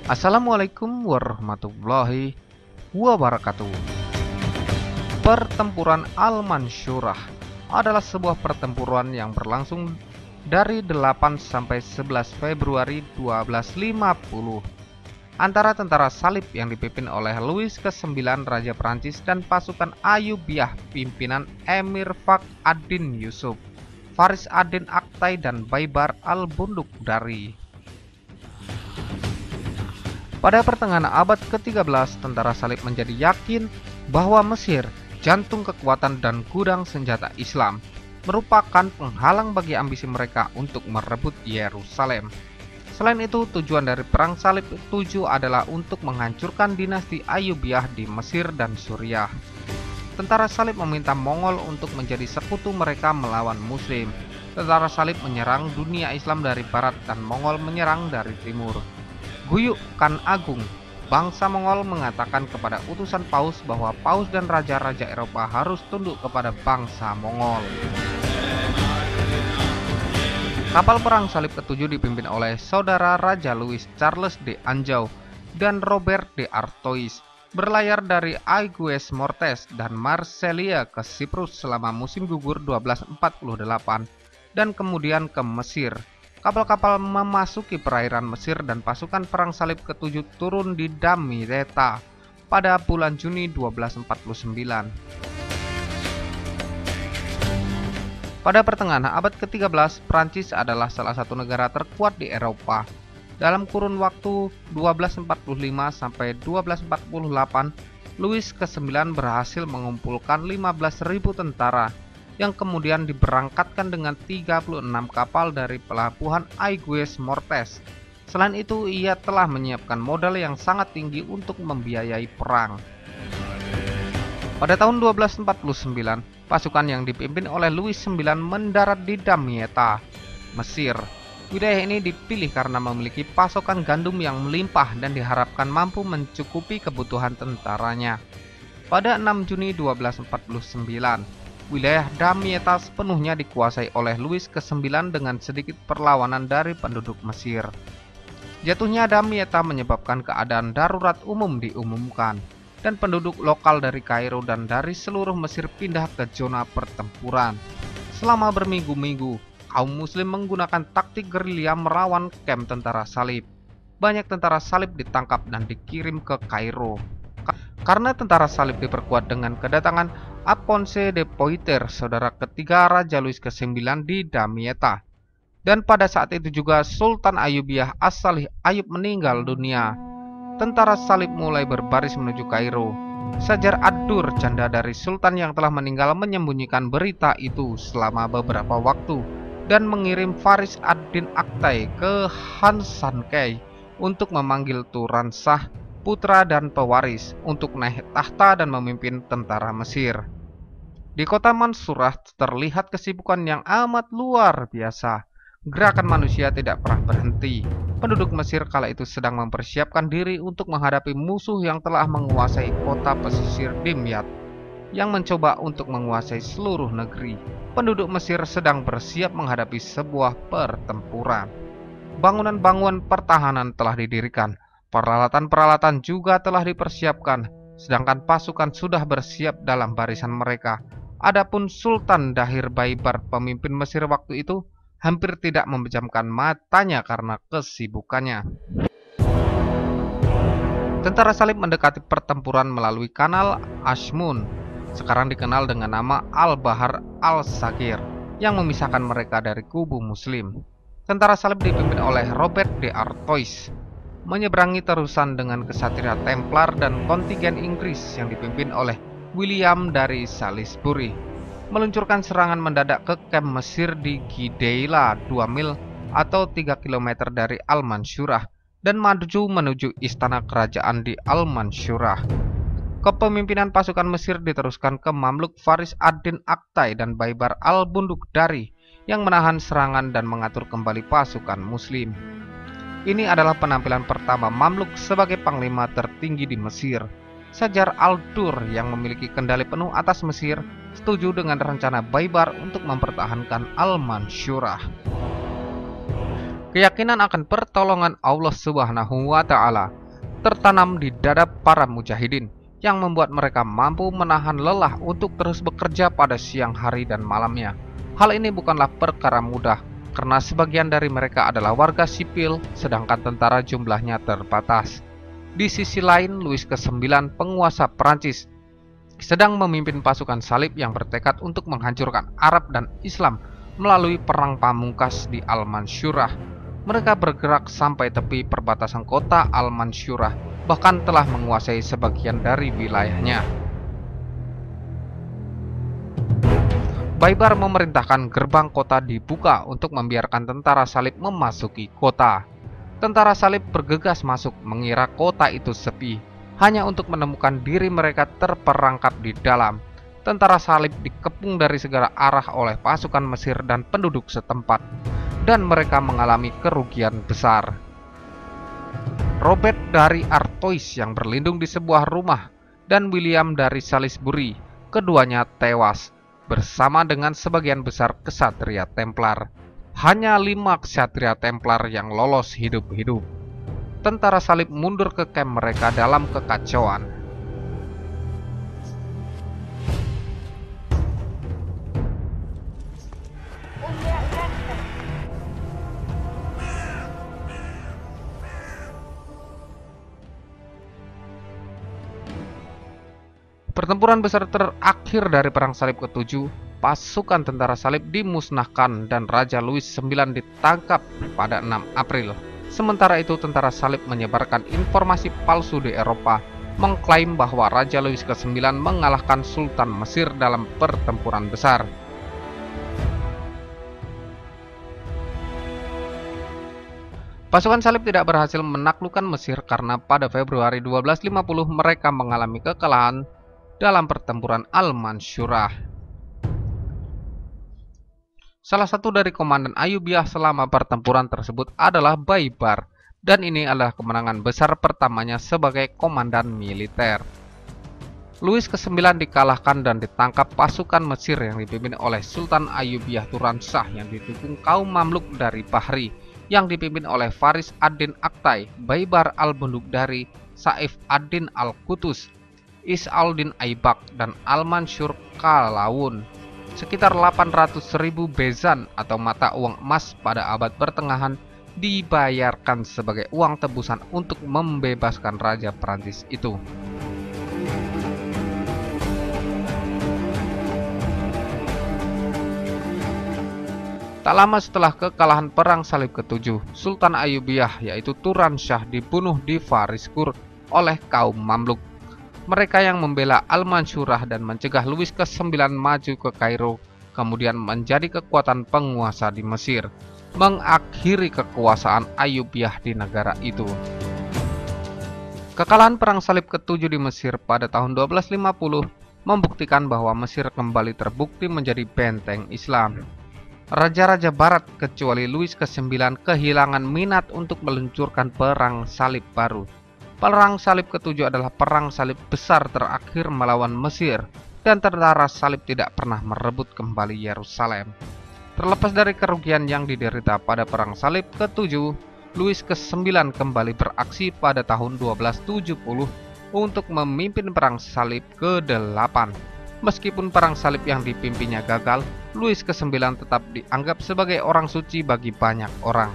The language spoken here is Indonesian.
Assalamualaikum warahmatullahi wabarakatuh. Pertempuran Al-Mansyurah adalah sebuah pertempuran yang berlangsung dari 8 sampai 11 Februari 1250 antara tentara salib yang dipimpin oleh Louis ke-9 Raja Prancis dan pasukan Ayyubiyah pimpinan Emir Fakhr ad-Din Yusuf, Faris ad-Din Aktai dan Baibar al-Bundukdari. Pada pertengahan abad ke-13, tentara salib menjadi yakin bahwa Mesir, jantung kekuatan dan gudang senjata Islam, merupakan penghalang bagi ambisi mereka untuk merebut Yerusalem. Selain itu, tujuan dari Perang Salib ke-7 adalah untuk menghancurkan dinasti Ayyubiyah di Mesir dan Suriah. Tentara salib meminta Mongol untuk menjadi sekutu mereka melawan Muslim. Tentara salib menyerang dunia Islam dari barat dan Mongol menyerang dari timur. Guyuk Khan Agung, bangsa Mongol mengatakan kepada utusan Paus bahwa Paus dan raja-raja Eropa harus tunduk kepada bangsa Mongol. Kapal perang salib ke-7 dipimpin oleh saudara Raja Louis Charles de Anjou dan Robert de Artois, berlayar dari Aigues Mortes dan Marseille ke Siprus selama musim gugur 1248 dan kemudian ke Mesir. Kapal-kapal memasuki perairan Mesir dan pasukan perang salib ke-7 turun di Damietta pada bulan Juni 1249. Pada pertengahan abad ke-13, Prancis adalah salah satu negara terkuat di Eropa. Dalam kurun waktu 1245 sampai 1248, Louis ke-9 berhasil mengumpulkan 15.000 tentara yang kemudian diberangkatkan dengan 36 kapal dari pelabuhan Aigues Mortes. Selain itu, ia telah menyiapkan modal yang sangat tinggi untuk membiayai perang. Pada tahun 1249, pasukan yang dipimpin oleh Louis IX mendarat di Damietta, Mesir. Wilayah ini dipilih karena memiliki pasokan gandum yang melimpah dan diharapkan mampu mencukupi kebutuhan tentaranya. Pada 6 Juni 1249, wilayah Damietta sepenuhnya dikuasai oleh Louis ke-9 dengan sedikit perlawanan dari penduduk Mesir. Jatuhnya Damietta menyebabkan keadaan darurat umum diumumkan, dan penduduk lokal dari Kairo dan dari seluruh Mesir pindah ke zona pertempuran. Selama berminggu-minggu, kaum muslim menggunakan taktik gerilya merawan kamp tentara salib. Banyak tentara salib ditangkap dan dikirim ke Kairo. Karena tentara salib diperkuat dengan kedatangan Alphonse de Poitiers, saudara ketiga Raja Louis ke-9 di Damietta. Dan pada saat itu juga Sultan Ayyubiyah As-Salih Ayyub meninggal dunia. Tentara salib mulai berbaris menuju Kairo. Sajar ad-Dur, janda dari Sultan yang telah meninggal, menyembunyikan berita itu selama beberapa waktu dan mengirim Faris ad-Din Aktai ke Hansankey untuk memanggil Turan Shah, putra dan pewaris, untuk naik tahta dan memimpin tentara Mesir. Di kota Mansurah terlihat kesibukan yang amat luar biasa. Gerakan manusia tidak pernah berhenti. Penduduk Mesir kala itu sedang mempersiapkan diri untuk menghadapi musuh yang telah menguasai kota pesisir Dimyat, yang mencoba untuk menguasai seluruh negeri. Penduduk Mesir sedang bersiap menghadapi sebuah pertempuran. Bangunan-bangunan pertahanan telah didirikan. Peralatan-peralatan juga telah dipersiapkan, sedangkan pasukan sudah bersiap dalam barisan mereka. Adapun Sultan Dahir Baibar, pemimpin Mesir waktu itu, hampir tidak memejamkan matanya karena kesibukannya. Tentara salib mendekati pertempuran melalui kanal Ashmun, sekarang dikenal dengan nama Al-Bahar Al-Saghir, yang memisahkan mereka dari kubu muslim. Tentara salib dipimpin oleh Robert de Artois menyeberangi terusan dengan kesatria Templar dan kontingen Inggris yang dipimpin oleh William dari Salisbury, meluncurkan serangan mendadak ke kamp Mesir di Gideila 2 mil atau 3 km dari Al-Mansyurah dan maju menuju istana kerajaan di Al-Mansyurah. Kepemimpinan pasukan Mesir diteruskan ke Mamluk Faris ad-Din Aktai dan Baibar al-Bundukdari yang menahan serangan dan mengatur kembali pasukan muslim. Ini adalah penampilan pertama Mamluk sebagai panglima tertinggi di Mesir. Sajar al-Dur yang memiliki kendali penuh atas Mesir setuju dengan rencana Baibar untuk mempertahankan Al-Mansyurah. Keyakinan akan pertolongan Allah Subhanahu wa Ta'ala tertanam di dada para mujahidin, yang membuat mereka mampu menahan lelah untuk terus bekerja pada siang hari dan malamnya. Hal ini bukanlah perkara mudah, karena sebagian dari mereka adalah warga sipil, sedangkan tentara jumlahnya terbatas. Di sisi lain, Louis ke-9, penguasa Prancis, sedang memimpin pasukan salib yang bertekad untuk menghancurkan Arab dan Islam melalui perang pamungkas di Al-Mansyurah. Mereka bergerak sampai tepi perbatasan kota Al-Mansyurah, bahkan telah menguasai sebagian dari wilayahnya. Baibar memerintahkan gerbang kota dibuka untuk membiarkan tentara salib memasuki kota. Tentara salib bergegas masuk, mengira kota itu sepi, hanya untuk menemukan diri mereka terperangkap di dalam. Tentara salib dikepung dari segala arah oleh pasukan Mesir dan penduduk setempat, dan mereka mengalami kerugian besar. Robert dari Artois yang berlindung di sebuah rumah, dan William dari Salisbury, keduanya tewas bersama dengan sebagian besar ksatria Templar. Hanya 5 ksatria Templar yang lolos hidup-hidup. Tentara salib mundur ke kamp mereka dalam kekacauan. Pertempuran besar terakhir dari Perang Salib ke-7, pasukan tentara salib dimusnahkan dan Raja Louis IX ditangkap pada 6 April. Sementara itu, tentara salib menyebarkan informasi palsu di Eropa, mengklaim bahwa Raja Louis ke-9 mengalahkan Sultan Mesir dalam pertempuran besar. Pasukan salib tidak berhasil menaklukkan Mesir karena pada Februari 1250 mereka mengalami kekalahan dalam pertempuran Al-Mansyurah. Salah satu dari komandan Ayyubiyah selama pertempuran tersebut adalah Baibar, dan ini adalah kemenangan besar pertamanya sebagai komandan militer. Louis ke-9 dikalahkan dan ditangkap pasukan Mesir yang dipimpin oleh Sultan Ayyubiyah Turan Shah yang didukung kaum Mamluk dari Bahri yang dipimpin oleh Faris ad-Din Aktai, Baibar al-Bundukdari, Saif ad-Din al-Qutus, Is al-Din Aibak, dan Al-Mansur Qalawun. Sekitar 800.000 bezan atau mata uang emas pada abad pertengahan dibayarkan sebagai uang tebusan untuk membebaskan Raja Prancis itu. Tak lama setelah kekalahan Perang Salib ke-7, Sultan Ayyubiyah yaitu Turan Shah dibunuh di Fariskur oleh kaum Mamluk. Mereka yang membela Al-Mansyurah dan mencegah Louis ke-9 maju ke Kairo, kemudian menjadi kekuatan penguasa di Mesir, mengakhiri kekuasaan Ayyubiyah di negara itu. Kekalahan Perang Salib ke-7 di Mesir pada tahun 1250 membuktikan bahwa Mesir kembali terbukti menjadi benteng Islam. Raja-raja Barat kecuali Louis ke-9 kehilangan minat untuk meluncurkan perang salib baru. Perang Salib ke-7 adalah perang salib besar terakhir melawan Mesir, dan tentara salib tidak pernah merebut kembali Yerusalem. Terlepas dari kerugian yang diderita pada Perang Salib ke-7, Louis ke-9 kembali beraksi pada tahun 1270 untuk memimpin Perang Salib ke-8. Meskipun Perang Salib yang dipimpinnya gagal, Louis ke-9 tetap dianggap sebagai orang suci bagi banyak orang.